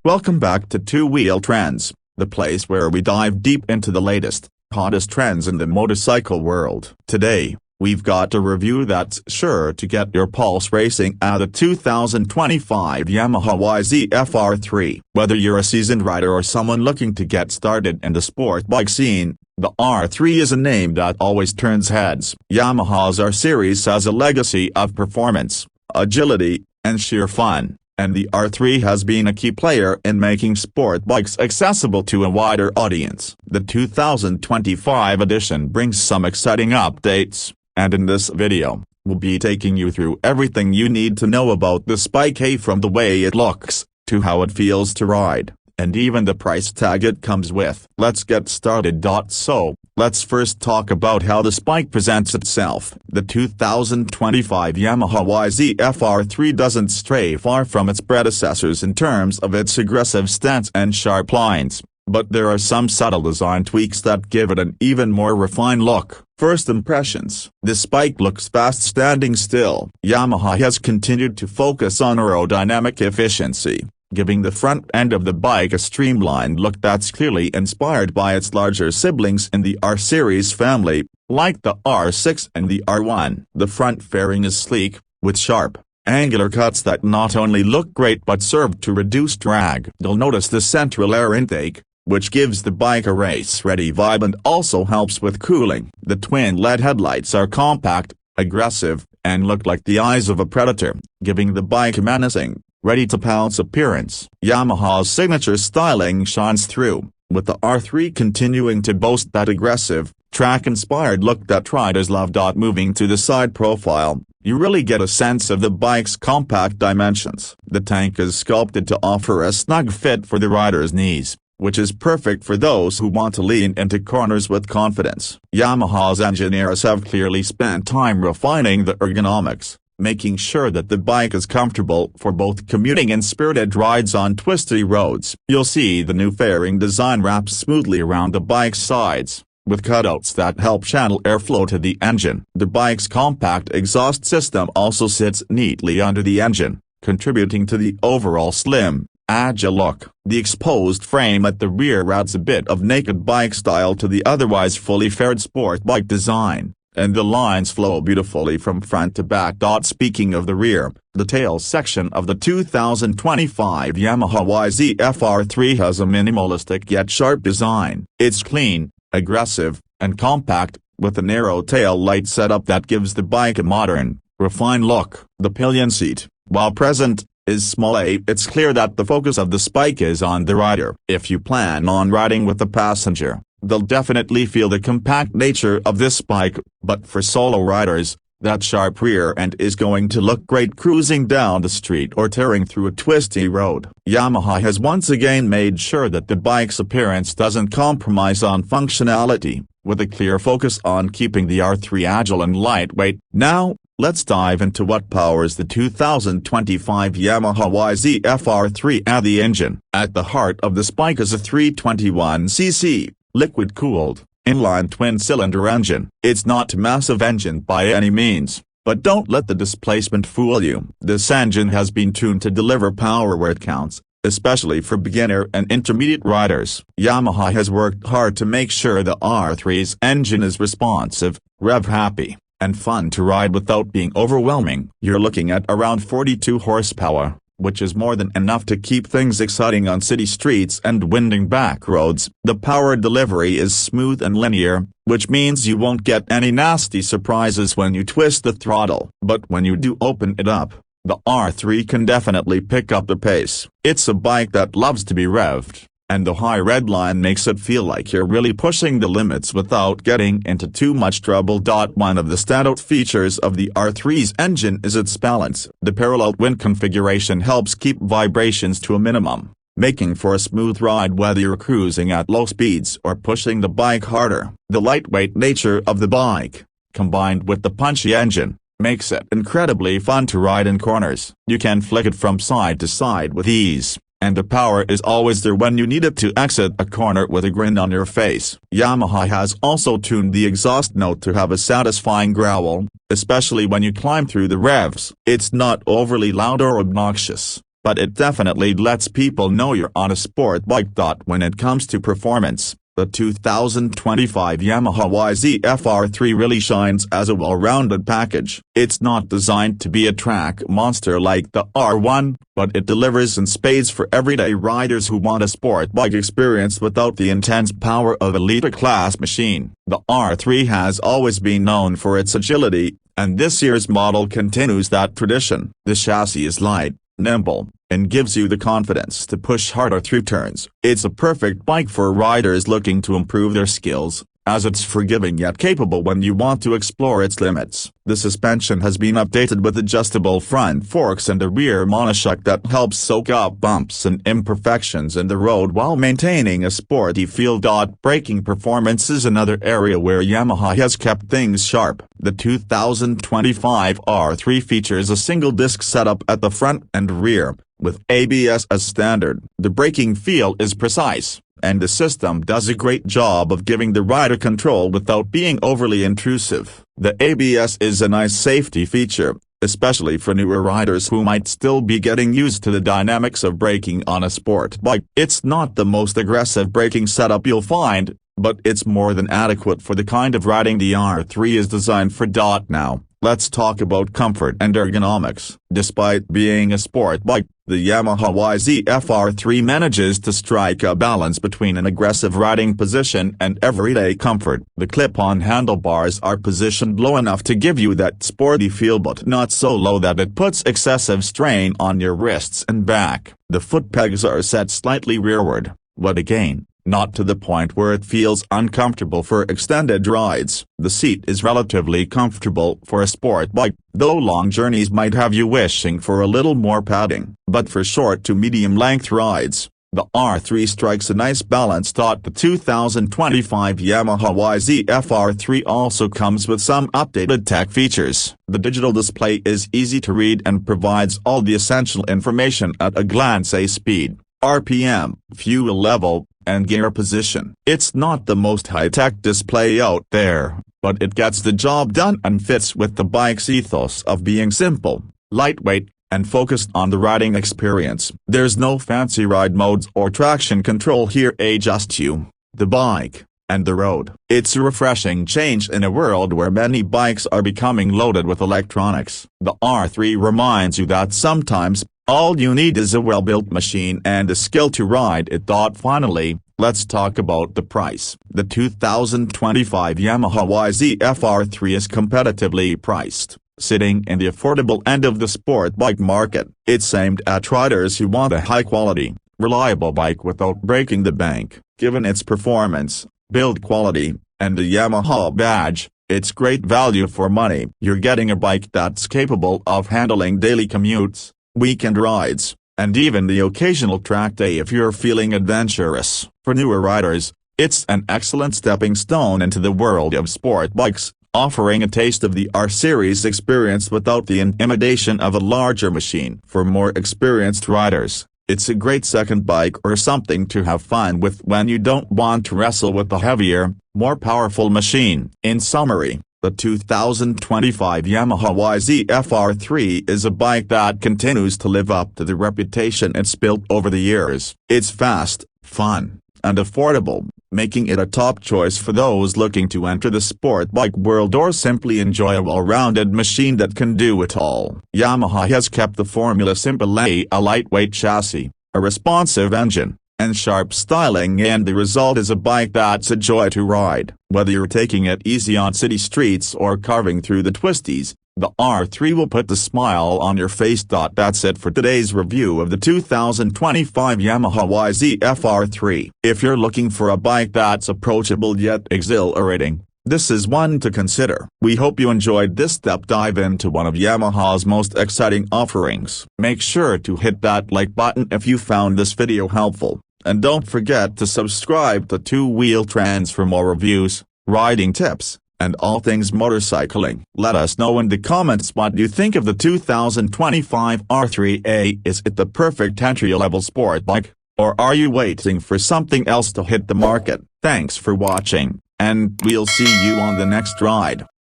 Welcome back to Two Wheel Trends, the place where we dive deep into the latest, hottest trends in the motorcycle world. Today, we've got a review that's sure to get your pulse racing at the 2025 Yamaha YZF-R3. Whether you're a seasoned rider or someone looking to get started in the sport bike scene, the R3 is a name that always turns heads. Yamaha's R series has a legacy of performance, agility, and sheer fun, and the R3 has been a key player in making sport bikes accessible to a wider audience. The 2025 edition brings some exciting updates, and in this video, we'll be taking you through everything you need to know about this bike, from the way it looks, to how it feels to ride, and even the price tag it comes with. Let's get started. So, let's first talk about how this bike presents itself. The 2025 Yamaha YZF-R3 doesn't stray far from its predecessors in terms of its aggressive stance and sharp lines, but there are some subtle design tweaks that give it an even more refined look. First impressions. This bike looks fast standing still. Yamaha has continued to focus on aerodynamic efficiency, giving the front end of the bike a streamlined look that's clearly inspired by its larger siblings in the R series family, like the R6 and the R1. The front fairing is sleek, with sharp, angular cuts that not only look great but serve to reduce drag. You'll notice the central air intake, which gives the bike a race-ready vibe and also helps with cooling. The twin LED headlights are compact, aggressive, and look like the eyes of a predator, giving the bike a menacing, ready-to-pounce appearance. Yamaha's signature styling shines through, with the R3 continuing to boast that aggressive, track-inspired look that riders love. Moving to the side profile, you really get a sense of the bike's compact dimensions. The tank is sculpted to offer a snug fit for the rider's knees, which is perfect for those who want to lean into corners with confidence. Yamaha's engineers have clearly spent time refining the ergonomics, making sure that the bike is comfortable for both commuting and spirited rides on twisty roads. You'll see the new fairing design wraps smoothly around the bike's sides, with cutouts that help channel airflow to the engine. The bike's compact exhaust system also sits neatly under the engine, contributing to the overall slim, agile look. The exposed frame at the rear adds a bit of naked bike style to the otherwise fully faired sport bike design, and the lines flow beautifully from front to back. Speaking of the rear, the tail section of the 2025 Yamaha YZF-R3 has a minimalistic yet sharp design. It's clean, aggressive, and compact, with a narrow tail light setup that gives the bike a modern, refined look. The pillion seat, while present, is small. It's clear that the focus of the bike is on the rider. If you plan on riding with a passenger, they'll definitely feel the compact nature of this bike, but for solo riders, that sharp rear end is going to look great cruising down the street or tearing through a twisty road. Yamaha has once again made sure that the bike's appearance doesn't compromise on functionality, with a clear focus on keeping the R3 agile and lightweight. Now, let's dive into what powers the 2025 Yamaha YZF-R3. The engine. At the heart of this bike is a 321cc, liquid-cooled, inline twin-cylinder engine. It's not a massive engine by any means, but don't let the displacement fool you. This engine has been tuned to deliver power where it counts, especially for beginner and intermediate riders. Yamaha has worked hard to make sure the R3's engine is responsive, rev-happy, and fun to ride without being overwhelming. You're looking at around 42 horsepower, which is more than enough to keep things exciting on city streets and winding back roads. The power delivery is smooth and linear, which means you won't get any nasty surprises when you twist the throttle. But when you do open it up, the R3 can definitely pick up the pace. It's a bike that loves to be revved, and the high red line makes it feel like you're really pushing the limits without getting into too much trouble. One of the standout features of the R3's engine is its balance. The parallel twin configuration helps keep vibrations to a minimum, making for a smooth ride whether you're cruising at low speeds or pushing the bike harder. The lightweight nature of the bike, combined with the punchy engine, makes it incredibly fun to ride in corners. You can flick it from side to side with ease, and the power is always there when you need it to exit a corner with a grin on your face. Yamaha has also tuned the exhaust note to have a satisfying growl, especially when you climb through the revs. It's not overly loud or obnoxious, but it definitely lets people know you're on a sport bike. When it comes to performance, the 2025 Yamaha YZF-R3 really shines as a well-rounded package. It's not designed to be a track monster like the R1, but it delivers in spades for everyday riders who want a sport bike experience without the intense power of a leader-class machine. The R3 has always been known for its agility, and this year's model continues that tradition. The chassis is light, nimble, and gives you the confidence to push harder through turns. It's a perfect bike for riders looking to improve their skills, as it's forgiving yet capable when you want to explore its limits. The suspension has been updated with adjustable front forks and a rear monoshock that helps soak up bumps and imperfections in the road while maintaining a sporty feel. Braking performance is another area where Yamaha has kept things sharp. The 2025 R3 features a single-disc setup at the front and rear, with ABS as standard. The braking feel is precise, and the system does a great job of giving the rider control without being overly intrusive. The ABS is a nice safety feature, especially for newer riders who might still be getting used to the dynamics of braking on a sport bike. It's not the most aggressive braking setup you'll find, but it's more than adequate for the kind of riding the R3 is designed for. Now, let's talk about comfort and ergonomics. Despite being a sport bike, the Yamaha YZF-R3 manages to strike a balance between an aggressive riding position and everyday comfort. The clip-on handlebars are positioned low enough to give you that sporty feel but not so low that it puts excessive strain on your wrists and back. The foot pegs are set slightly rearward, but again, not to the point where it feels uncomfortable for extended rides. The seat is relatively comfortable for a sport bike, though long journeys might have you wishing for a little more padding. But for short to medium-length rides, the R3 strikes a nice balance. The 2025 Yamaha YZF-R3 also comes with some updated tech features. The digital display is easy to read and provides all the essential information at a glance: speed, RPM, fuel level, and gear position. It's not the most high-tech display out there, but it gets the job done and fits with the bike's ethos of being simple, lightweight, and focused on the riding experience. There's no fancy ride modes or traction control here, just you, the bike, and the road. It's a refreshing change in a world where many bikes are becoming loaded with electronics. The R3 reminds you that sometimes, all you need is a well-built machine and the skill to ride it. Finally, let's talk about the price. The 2025 Yamaha YZF-R3 is competitively priced, sitting in the affordable end of the sport bike market. It's aimed at riders who want a high-quality, reliable bike without breaking the bank. Given its performance, build quality, and the Yamaha badge, it's great value for money. You're getting a bike that's capable of handling daily commutes, weekend rides, and even the occasional track day if you're feeling adventurous. For newer riders, it's an excellent stepping stone into the world of sport bikes, offering a taste of the R-Series experience without the intimidation of a larger machine. For more experienced riders, it's a great second bike or something to have fun with when you don't want to wrestle with the heavier, more powerful machine. In summary, the 2025 Yamaha YZF-R3 is a bike that continues to live up to the reputation it's built over the years. It's fast, fun, and affordable, making it a top choice for those looking to enter the sport bike world or simply enjoy a well-rounded machine that can do it all. Yamaha has kept the formula simple: a lightweight chassis, a responsive engine, and sharp styling, and the result is a bike that's a joy to ride. Whether you're taking it easy on city streets or carving through the twisties, the R3 will put the smile on your face. That's it for today's review of the 2025 Yamaha YZF-R3. If you're looking for a bike that's approachable yet exhilarating, this is one to consider. We hope you enjoyed this step dive into one of Yamaha's most exciting offerings. Make sure to hit that like button if you found this video helpful, and don't forget to subscribe to Two Wheel Trends for more reviews, riding tips, and all things motorcycling. Let us know in the comments what you think of the 2025 R3A. Is it the perfect entry-level sport bike, or are you waiting for something else to hit the market? Thanks for watching, and we'll see you on the next ride.